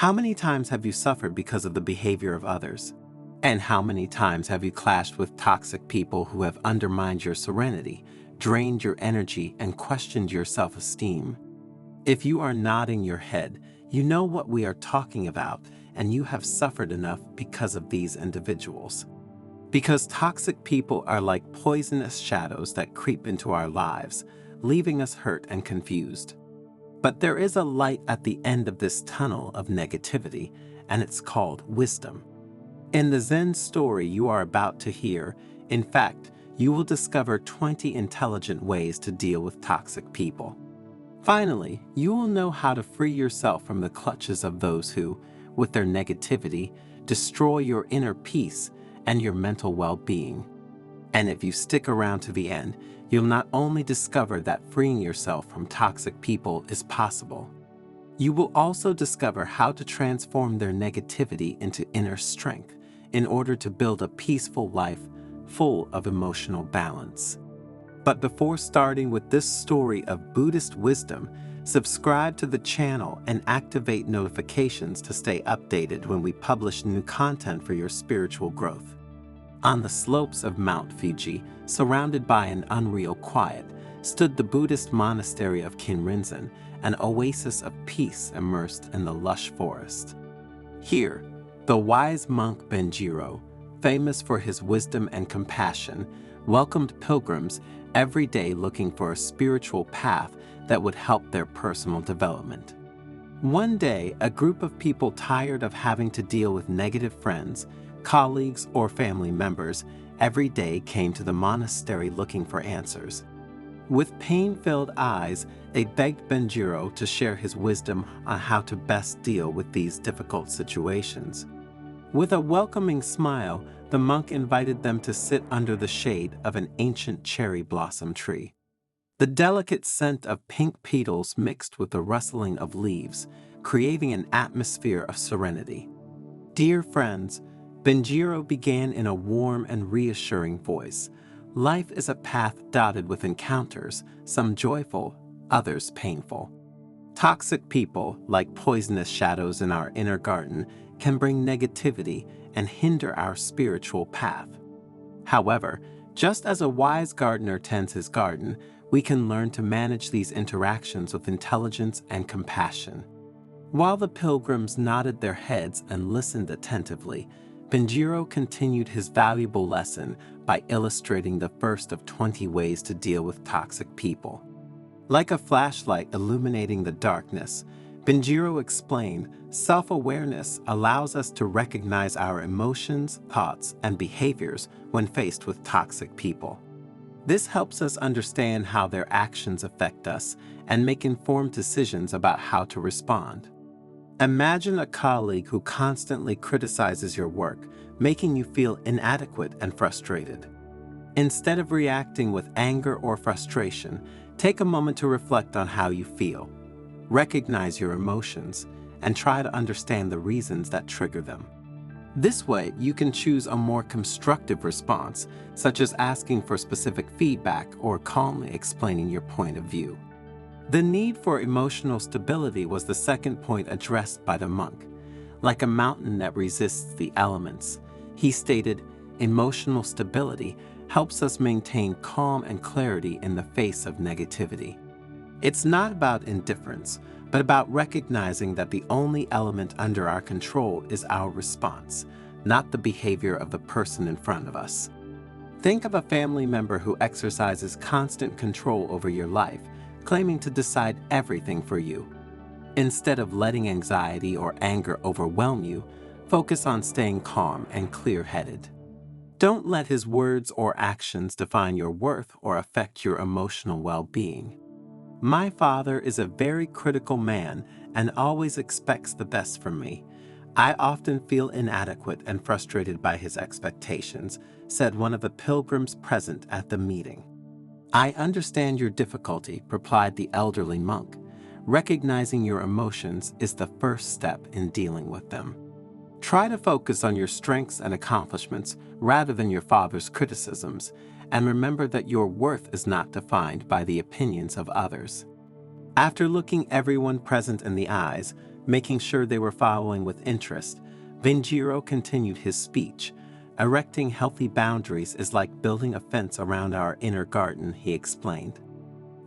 How many times have you suffered because of the behavior of others? And how many times have you clashed with toxic people who have undermined your serenity, drained your energy, and questioned your self-esteem? If you are nodding your head, you know what we are talking about, and you have suffered enough because of these individuals. Because toxic people are like poisonous shadows that creep into our lives, leaving us hurt and confused. But there is a light at the end of this tunnel of negativity, and it's called wisdom. In the Zen story you are about to hear, in fact, you will discover 20 intelligent ways to deal with toxic people. Finally, you will know how to free yourself from the clutches of those who, with their negativity, destroy your inner peace and your mental well-being. And if you stick around to the end, you'll not only discover that freeing yourself from toxic people is possible, you will also discover how to transform their negativity into inner strength in order to build a peaceful life full of emotional balance. But before starting with this story of Buddhist wisdom, subscribe to the channel and activate notifications to stay updated when we publish new content for your spiritual growth. On the slopes of Mount Fuji, surrounded by an unreal quiet, stood the Buddhist monastery of Kinrinzan, an oasis of peace immersed in the lush forest. Here, the wise monk Benjiro, famous for his wisdom and compassion, welcomed pilgrims every day looking for a spiritual path that would help their personal development. One day, a group of people tired of having to deal with negative friends, colleagues, or family members every day came to the monastery looking for answers. With pain-filled eyes, they begged Benjiro to share his wisdom on how to best deal with these difficult situations. With a welcoming smile, the monk invited them to sit under the shade of an ancient cherry blossom tree. The delicate scent of pink petals mixed with the rustling of leaves, creating an atmosphere of serenity. Dear friends, Benjiro began in a warm and reassuring voice. Life is a path dotted with encounters, some joyful, others painful. Toxic people, like poisonous shadows in our inner garden, can bring negativity and hinder our spiritual path. However, just as a wise gardener tends his garden, we can learn to manage these interactions with intelligence and compassion. While the pilgrims nodded their heads and listened attentively, Benjiro continued his valuable lesson by illustrating the first of 20 ways to deal with toxic people. Like a flashlight illuminating the darkness, Benjiro explained, self-awareness allows us to recognize our emotions, thoughts, and behaviors when faced with toxic people. This helps us understand how their actions affect us and make informed decisions about how to respond. Imagine a colleague who constantly criticizes your work, making you feel inadequate and frustrated. Instead of reacting with anger or frustration, take a moment to reflect on how you feel. Recognize your emotions and try to understand the reasons that trigger them. This way, you can choose a more constructive response, such as asking for specific feedback or calmly explaining your point of view. The need for emotional stability was the second point addressed by the monk. Like a mountain that resists the elements, he stated, emotional stability helps us maintain calm and clarity in the face of negativity. It's not about indifference, but about recognizing that the only element under our control is our response, not the behavior of the person in front of us. Think of a family member who exercises constant control over your life, claiming to decide everything for you. Instead of letting anxiety or anger overwhelm you, focus on staying calm and clear-headed. Don't let his words or actions define your worth or affect your emotional well-being. My father is a very critical man and always expects the best from me. I often feel inadequate and frustrated by his expectations, said one of the pilgrims present at the meeting. I understand your difficulty, replied the elderly monk. Recognizing your emotions is the first step in dealing with them. Try to focus on your strengths and accomplishments rather than your father's criticisms, and remember that your worth is not defined by the opinions of others. After looking everyone present in the eyes, Making sure they were following with interest, Benjiro continued his speech. Erecting healthy boundaries is like building a fence around our inner garden, he explained.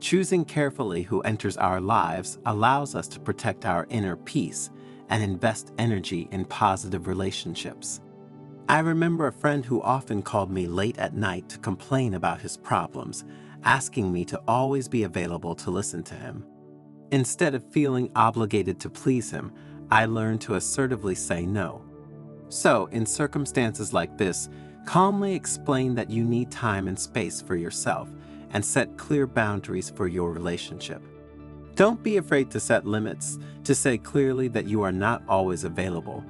Choosing carefully who enters our lives allows us to protect our inner peace and invest energy in positive relationships. I remember a friend who often called me late at night to complain about his problems, asking me to always be available to listen to him. Instead of feeling obligated to please him, I learned to assertively say no. So, in circumstances like this, calmly explain that you need time and space for yourself and set clear boundaries for your relationship. Don't be afraid to set limits, to say clearly that you are not always available.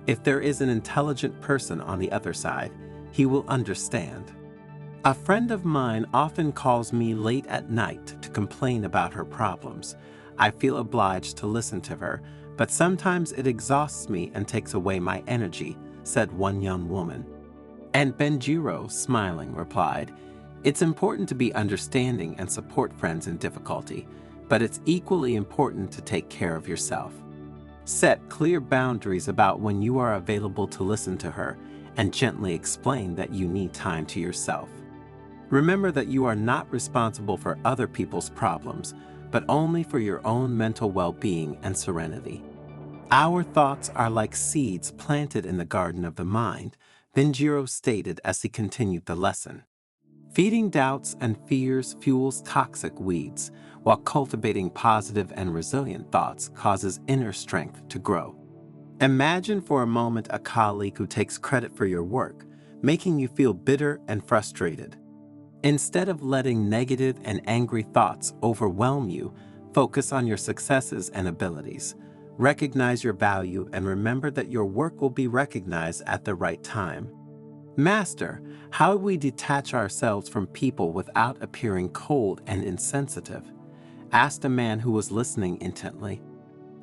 If there is an intelligent person on the other side, he will understand. A friend of mine often calls me late at night to complain about her problems. I feel obliged to listen to her, but sometimes it exhausts me and takes away my energy, said one young woman. And Benjiro, smiling, replied, "It's important to be understanding and support friends in difficulty, but it's equally important to take care of yourself. Set clear boundaries about when you are available to listen to her and gently explain that you need time to yourself. Remember that you are not responsible for other people's problems, but only for your own mental well-being and serenity. Our thoughts are like seeds planted in the garden of the mind," Benjiro stated as he continued the lesson. Feeding doubts and fears fuels toxic weeds, while cultivating positive and resilient thoughts causes inner strength to grow. Imagine for a moment a colleague who takes credit for your work, making you feel bitter and frustrated. Instead of letting negative and angry thoughts overwhelm you, focus on your successes and abilities. Recognize your value and remember that your work will be recognized at the right time. Master, how do we detach ourselves from people without appearing cold and insensitive? Asked a man who was listening intently.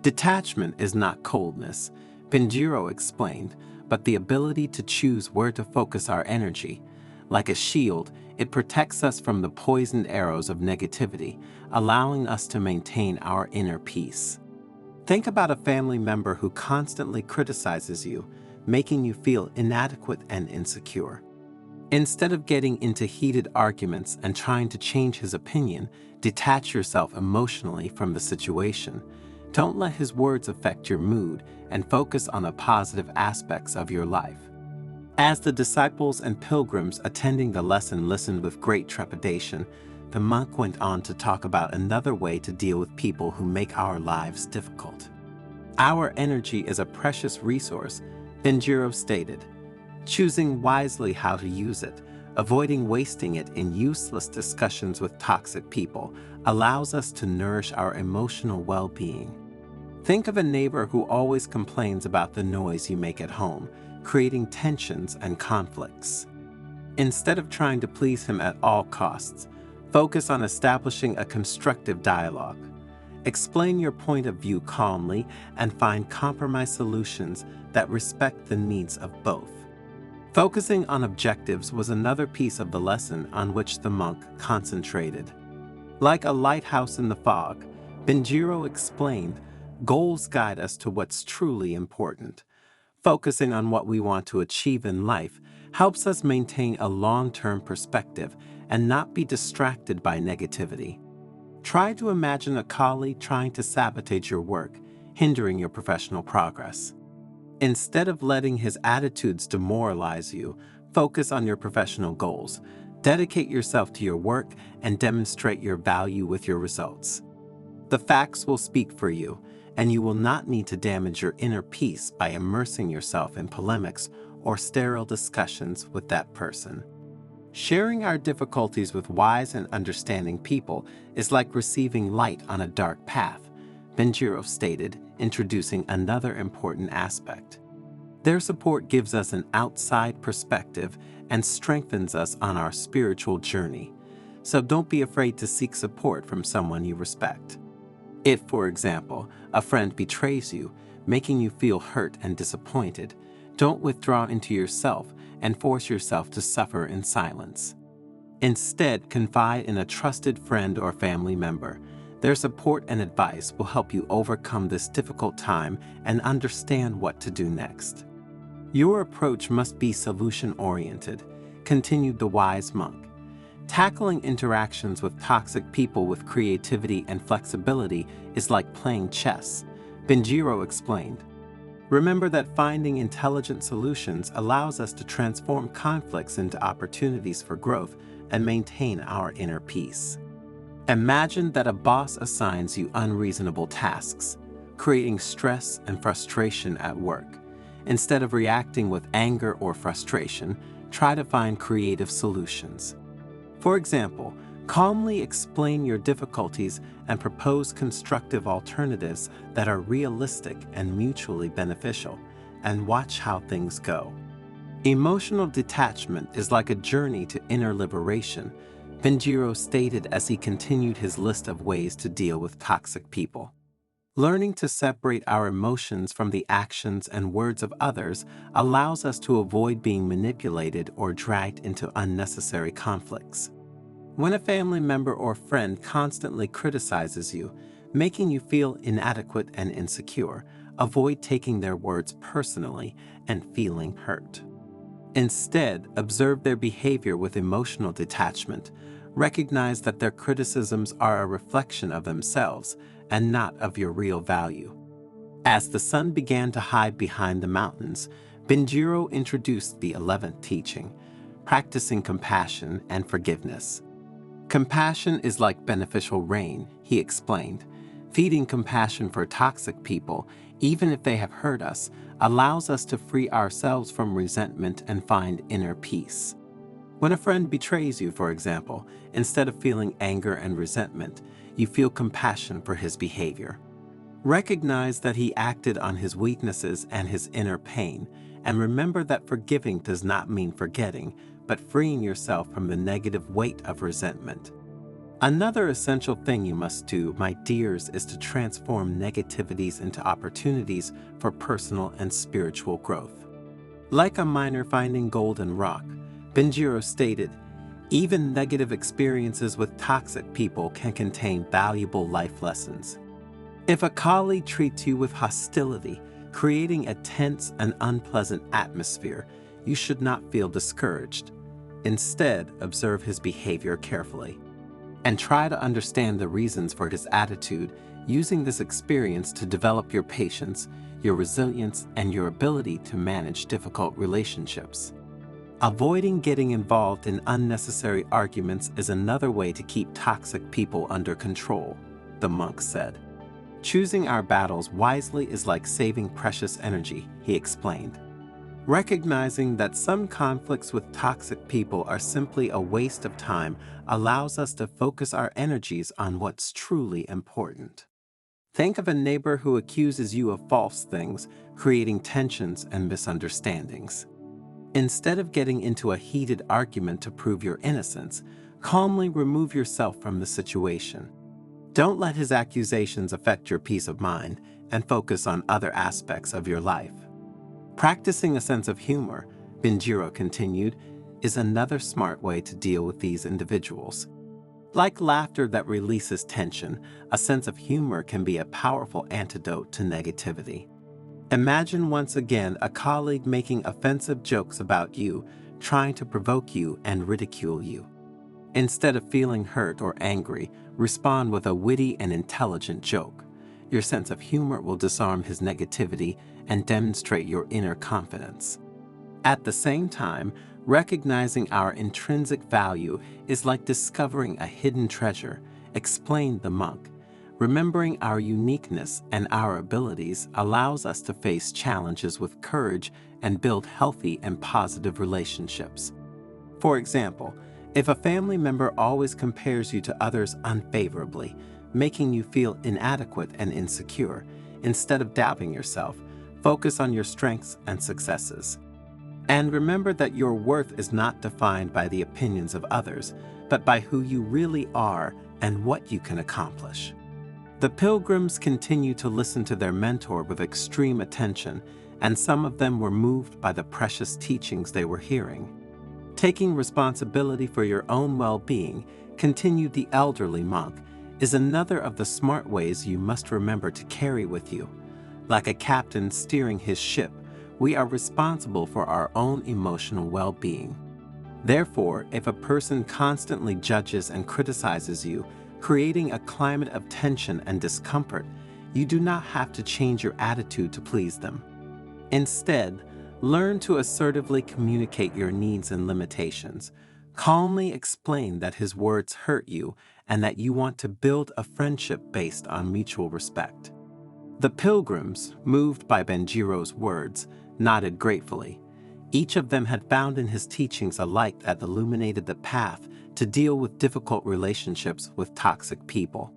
Detachment is not coldness, Benjiro explained, but the ability to choose where to focus our energy. Like a shield, it protects us from the poisoned arrows of negativity, allowing us to maintain our inner peace. Think about a family member who constantly criticizes you, making you feel inadequate and insecure. Instead of getting into heated arguments and trying to change his opinion, detach yourself emotionally from the situation. Don't let his words affect your mood and focus on the positive aspects of your life. As the disciples and pilgrims attending the lesson listened with great trepidation, the monk went on to talk about another way to deal with people who make our lives difficult. Our energy is a precious resource, Benjiro stated. Choosing wisely how to use it, avoiding wasting it in useless discussions with toxic people, allows us to nourish our emotional well-being. Think of a neighbor who always complains about the noise you make at home, creating tensions and conflicts. Instead of trying to please him at all costs, focus on establishing a constructive dialogue. Explain your point of view calmly and find compromise solutions that respect the needs of both. Focusing on objectives was another piece of the lesson on which the monk concentrated. Like a lighthouse in the fog, Benjiro explained, goals guide us to what's truly important. Focusing on what we want to achieve in life helps us maintain a long-term perspective and not be distracted by negativity. Try to imagine a colleague trying to sabotage your work, hindering your professional progress. Instead of letting his attitudes demoralize you, focus on your professional goals. Dedicate yourself to your work and demonstrate your value with your results. The facts will speak for you, and you will not need to damage your inner peace by immersing yourself in polemics or sterile discussions with that person. Sharing our difficulties with wise and understanding people is like receiving light on a dark path, Benjiro stated, introducing another important aspect. Their support gives us an outside perspective and strengthens us on our spiritual journey. So don't be afraid to seek support from someone you respect. If, for example, a friend betrays you, making you feel hurt and disappointed, don't withdraw into yourself and force yourself to suffer in silence. Instead, confide in a trusted friend or family member. Their support and advice will help you overcome this difficult time and understand what to do next. Your approach must be solution-oriented, continued the wise monk. Tackling interactions with toxic people with creativity and flexibility is like playing chess, Benjiro explained. Remember that finding intelligent solutions allows us to transform conflicts into opportunities for growth and maintain our inner peace. Imagine that a boss assigns you unreasonable tasks, creating stress and frustration at work. Instead of reacting with anger or frustration, try to find creative solutions. For example, calmly explain your difficulties and propose constructive alternatives that are realistic and mutually beneficial, and watch how things go. Emotional detachment is like a journey to inner liberation, Benjiro stated as he continued his list of ways to deal with toxic people. Learning to separate our emotions from the actions and words of others allows us to avoid being manipulated or dragged into unnecessary conflicts. When a family member or friend constantly criticizes you, making you feel inadequate and insecure, avoid taking their words personally and feeling hurt. Instead, observe their behavior with emotional detachment. Recognize that their criticisms are a reflection of themselves and not of your real value. As the sun began to hide behind the mountains, Benjiro introduced the 11th teaching, practicing compassion and forgiveness. Compassion is like beneficial rain, he explained. Feeding compassion for toxic people, even if they have hurt us, allows us to free ourselves from resentment and find inner peace. When a friend betrays you, for example, instead of feeling anger and resentment, you feel compassion for his behavior. Recognize that he acted on his weaknesses and his inner pain, and remember that forgiving does not mean forgetting, but freeing yourself from the negative weight of resentment. Another essential thing you must do, my dears, is to transform negativities into opportunities for personal and spiritual growth. Like a miner finding gold in rock, Benjiro stated, even negative experiences with toxic people can contain valuable life lessons. If a colleague treats you with hostility, creating a tense and unpleasant atmosphere, you should not feel discouraged. Instead, observe his behavior carefully and try to understand the reasons for his attitude, using this experience to develop your patience, your resilience, and your ability to manage difficult relationships. Avoiding getting involved in unnecessary arguments is another way to keep toxic people under control, the monk said. Choosing our battles wisely is like saving precious energy, he explained. Recognizing that some conflicts with toxic people are simply a waste of time allows us to focus our energies on what's truly important. Think of a neighbor who accuses you of false things, creating tensions and misunderstandings. Instead of getting into a heated argument to prove your innocence, calmly remove yourself from the situation. Don't let his accusations affect your peace of mind and focus on other aspects of your life. Practicing a sense of humor, Benjiro continued, is another smart way to deal with these individuals. Like laughter that releases tension, a sense of humor can be a powerful antidote to negativity. Imagine once again a colleague making offensive jokes about you, trying to provoke you and ridicule you. Instead of feeling hurt or angry, respond with a witty and intelligent joke. Your sense of humor will disarm his negativity and demonstrate your inner confidence. At the same time, recognizing our intrinsic value is like discovering a hidden treasure, explained the monk. Remembering our uniqueness and our abilities allows us to face challenges with courage and build healthy and positive relationships. For example, if a family member always compares you to others unfavorably, making you feel inadequate and insecure, instead of doubting yourself, focus on your strengths and successes. And remember that your worth is not defined by the opinions of others, but by who you really are and what you can accomplish. The pilgrims continued to listen to their mentor with extreme attention, and some of them were moved by the precious teachings they were hearing. Taking responsibility for your own well-being, continued the elderly monk, is another of the smart ways you must remember to carry with you. Like a captain steering his ship, we are responsible for our own emotional well-being. Therefore, if a person constantly judges and criticizes you, creating a climate of tension and discomfort, you do not have to change your attitude to please them. Instead, learn to assertively communicate your needs and limitations. Calmly explain that his words hurt you and that you want to build a friendship based on mutual respect. The pilgrims, moved by Benjiro's words, nodded gratefully. Each of them had found in his teachings a light that illuminated the path to deal with difficult relationships with toxic people.